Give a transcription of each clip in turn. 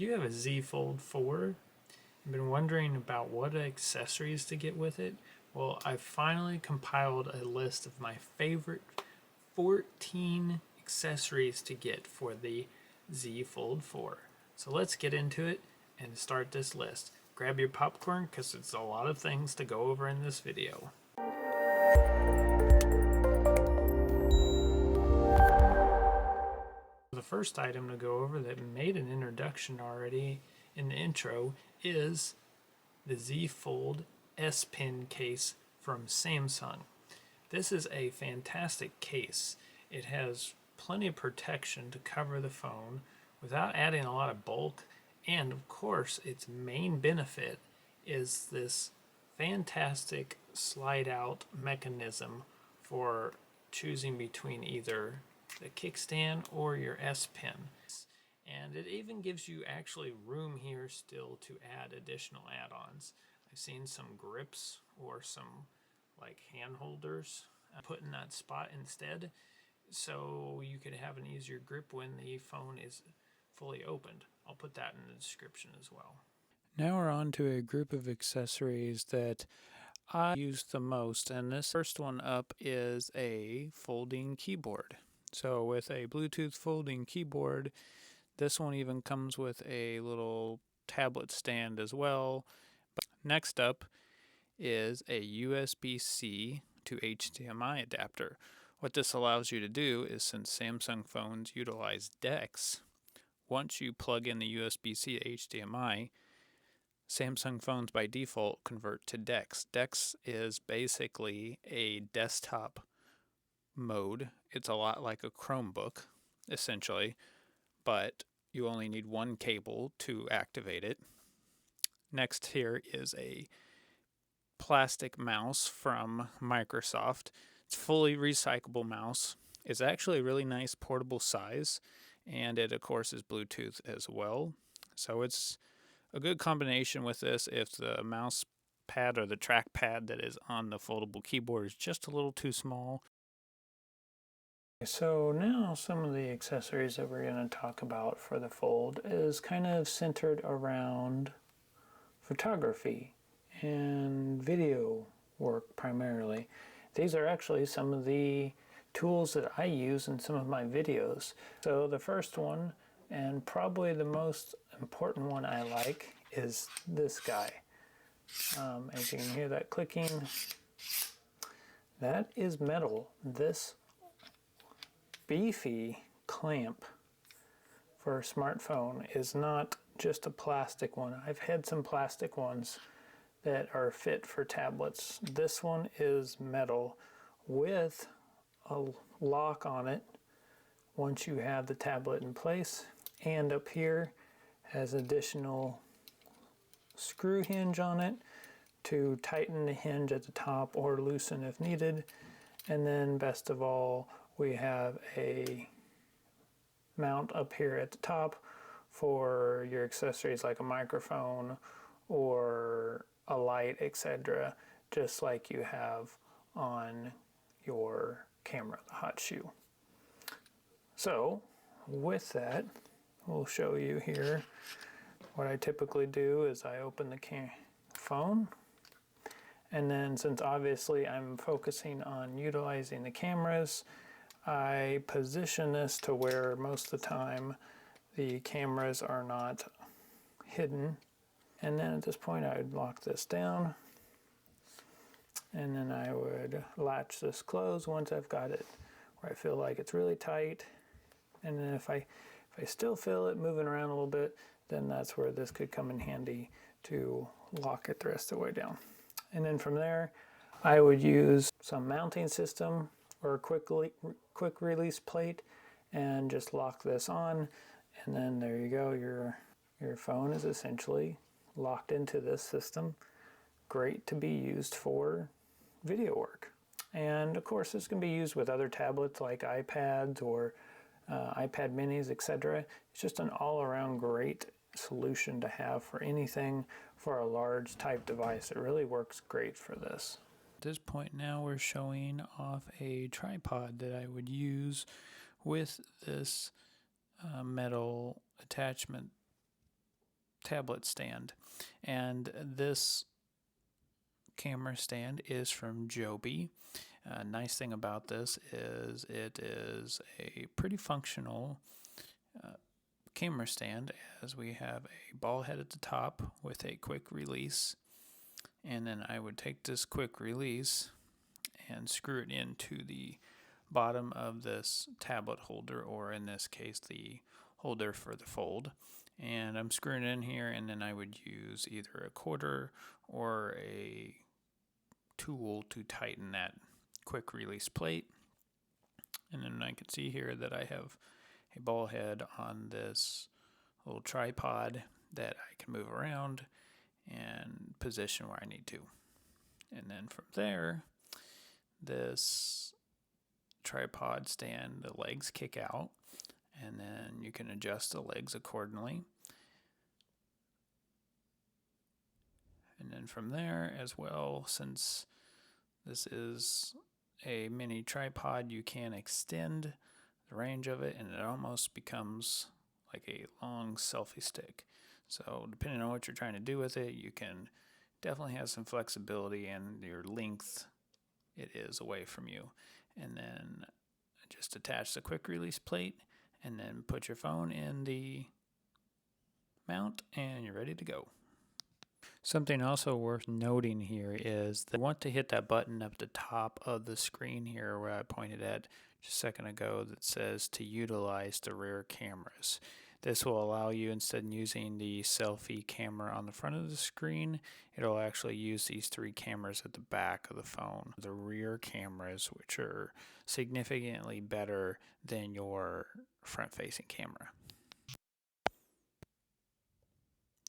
you have a Z Fold 4 and been wondering about what accessories to get with it, well, I finally compiled a list of my favorite 14 accessories to get for the Z Fold 4. So let's get into it and start this list. Grab your popcorn because it's a lot of things to go over in this video. The first item to go over that made an introduction already in the intro is the Z Fold S Pen case from Samsung. This is a fantastic case. It has plenty of protection to cover the phone without adding a lot of bulk, and of course its main benefit is this fantastic slide out mechanism for choosing between either the kickstand or your S Pen. And it even gives you actually room here still to add additional add-ons. I've seen some grips or some like hand holders put in that spot instead, so you could have an easier grip when the phone is fully opened. I'll put that in the description as well. Now we're on to a group of accessories that I use the most, and this first one up is a folding keyboard. So with a Bluetooth folding keyboard, this one even comes with a little tablet stand as well. But next up is a USB-C to HDMI adapter. What this allows you to do is, since Samsung phones utilize DeX, once you plug in the USB-C to HDMI, Samsung phones by default convert to DeX. DeX is basically a desktop mode. It's a lot like a Chromebook, essentially, but you only need one cable to activate it. Next here is a plastic mouse from Microsoft. It's fully recyclable mouse. It's actually a really nice portable size, and it of course is Bluetooth as well. So it's a good combination with this if the mouse pad or the trackpad that is on the foldable keyboard is just a little too small. So now some of the accessories that we're going to talk about for the Fold is kind of centered around photography and video work primarily. These are actually some of the tools that I use in some of my videos. So the first one, and probably the most important one I like, is this guy. As you can hear that clicking, that is metal. This beefy clamp for a smartphone is not just a plastic one. I've had some plastic ones that are fit for tablets. This one is metal with a lock on it once you have the tablet in place, and up here has additional screw hinge on it to tighten the hinge at the top or loosen if needed. And then best of all, we have a mount up here at the top for your accessories like a microphone or a light, etc., just like you have on your camera, the hot shoe. So with that, we'll show you here what I typically do is I open the phone, and then since obviously I'm focusing on utilizing the cameras, I position this to where most of the time the cameras are not hidden. And then at this point I would lock this down, and then I would latch this closed once I've got it where I feel like it's really tight. And then if I still feel it moving around a little bit, then that's where this could come in handy to lock it the rest of the way down. And then from there I would use some mounting system or a quick release plate and just lock this on, and then there you go. Your phone is essentially locked into this system. Great to be used for video work. And of course this can be used with other tablets like iPads or iPad minis, etc. It's just an all-around great solution to have for anything for a large type device. It really works great for this. At this point now we're showing off a tripod that I would use with this metal attachment tablet stand. And this camera stand is from Joby. Nice thing about this is it is a pretty functional camera stand, as we have a ball head at the top with a quick release, and then I would take this quick release and screw it into the bottom of this tablet holder, or in this case the holder for the fold, and I'm screwing it in here, and then I would use either a quarter or a tool to tighten that quick release plate. And then I can see here that I have a ball head on this little tripod that I can move around and position where I need to. And then from there, this tripod stand, the legs kick out, and then you can adjust the legs accordingly. And then from there as well, since this is a mini tripod, you can extend the range of it, and it almost becomes like a long selfie stick. So depending on what you're trying to do with it, you can definitely have some flexibility in your length it is away from you. And then just attach the quick release plate, and then put your phone in the mount, and you're ready to go. Something also worth noting here is that you want to hit that button up at the top of the screen here where I pointed at just a second ago that says to utilize the rear cameras. This will allow you, instead of using the selfie camera on the front of the screen, it'll actually use these 3 cameras at the back of the phone. The rear cameras, which are significantly better than your front-facing camera.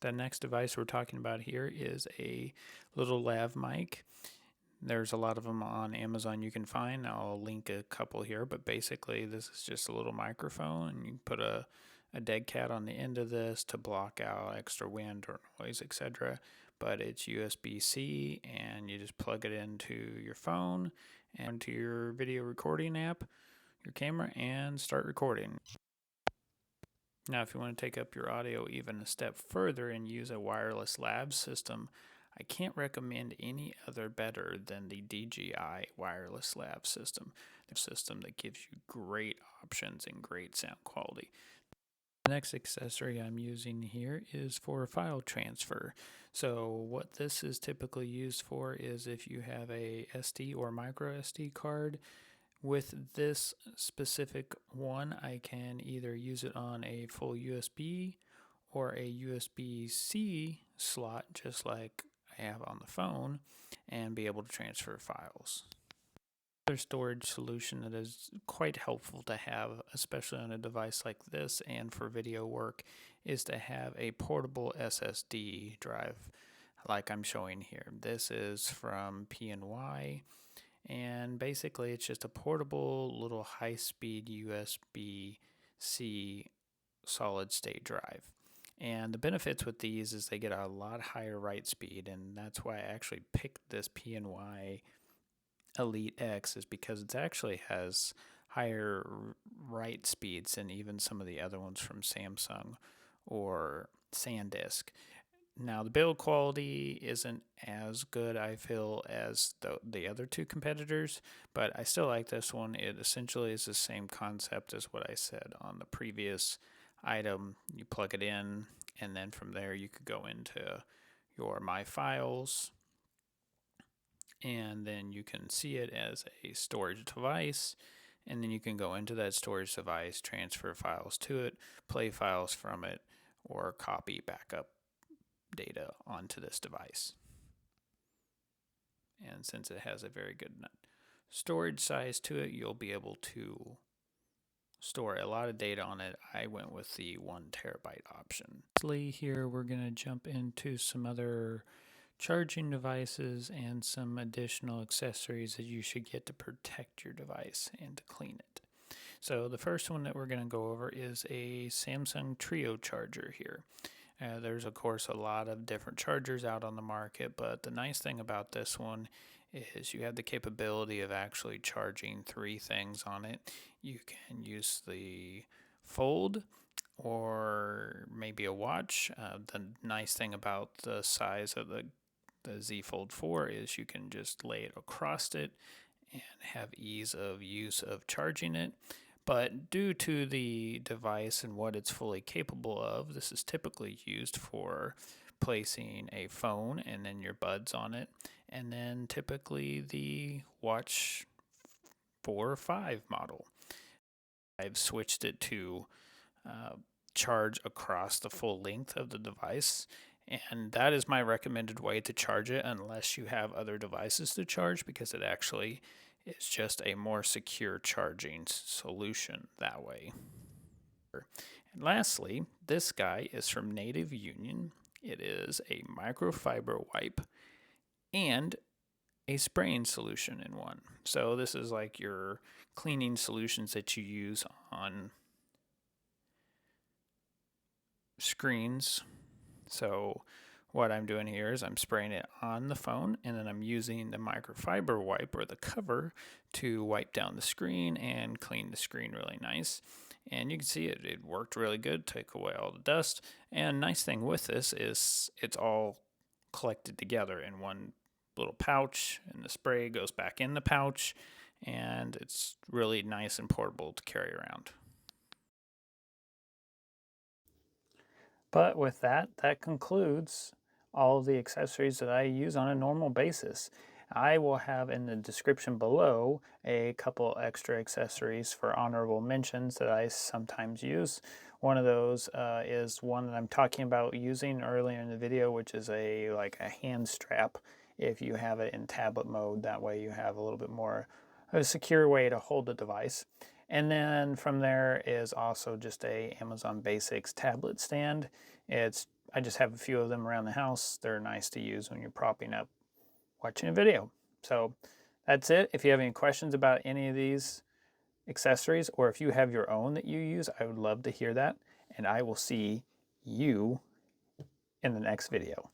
The next device we're talking about here is a little lav mic. There's a lot of them on Amazon you can find. I'll link a couple here, but basically this is just a little microphone, and you can put a dead cat on the end of this to block out extra wind or noise, etc. But it's USB-C, and you just plug it into your phone and to your video recording app, your camera, and start recording. Now, if you want to take up your audio even a step further and use a wireless Lav system, I can't recommend any other better than the DJI wireless Lav system. The system that gives you great options and great sound quality. The next accessory I'm using here is for file transfer. So what this is typically used for is if you have a SD or micro SD card. With this specific one, I can either use it on a full USB or a USB-C slot, just like I have on the phone, and be able to transfer files. Another storage solution that is quite helpful to have, especially on a device like this and for video work, is to have a portable SSD drive like I'm showing here. This is from PNY. And basically it's just a portable little high-speed USB-C solid state drive. And the benefits with these is they get a lot higher write speed, and that's why I actually picked this PNY Elite X, is because it actually has higher write speeds than even some of the other ones from Samsung or SanDisk. Now, the build quality isn't as good, I feel, as the other 2 competitors, but I still like this one. It essentially is the same concept as what I said on the previous item. You plug it in, and then from there you could go into your My Files, and then you can see it as a storage device, and then you can go into that storage device, transfer files to it, play files from it, or copy backup data onto this device. And since it has a very good storage size to it, you'll be able to store a lot of data on it. I went with the 1 terabyte option. Lastly, here we're going to jump into some other charging devices and some additional accessories that you should get to protect your device and to clean it. So the first one that we're going to go over is a Samsung Trio charger here. There's, of course, a lot of different chargers out on the market, but the nice thing about this one is you have the capability of actually charging 3 things on it. You can use the fold, or maybe a watch. The nice thing about the size of the Z Fold 4 is you can just lay it across it and have ease of use of charging it. But due to the device and what it's fully capable of, this is typically used for placing a phone and then your buds on it, and then typically the Watch 4 or 5 model. I've switched it to charge across the full length of the device, and that is my recommended way to charge it unless you have other devices to charge, because it actually is just a more secure charging solution that way. And lastly, this guy is from Native Union. It is a microfiber wipe and a spraying solution in one. So this is like your cleaning solutions that you use on screens. So what I'm doing here is I'm spraying it on the phone, and then I'm using the microfiber wipe or the cover to wipe down the screen and clean the screen really nice. And you can see it worked really good, took away all the dust. And nice thing with this is it's all collected together in one little pouch, and the spray goes back in the pouch, and it's really nice and portable to carry around. But with that, that concludes all of the accessories that I use on a normal basis. I will have in the description below a couple extra accessories for honorable mentions that I sometimes use. One of those is one that I'm talking about using earlier in the video, which is like a hand strap. If you have it in tablet mode, that way you have a little bit more a secure way to hold the device. And then from there is also just a Amazon Basics tablet stand. I just have a few of them around the house. They're nice to use when you're propping up watching a video. So that's it. If you have any questions about any of these accessories, or if you have your own that you use, I would love to hear that. And I will see you in the next video.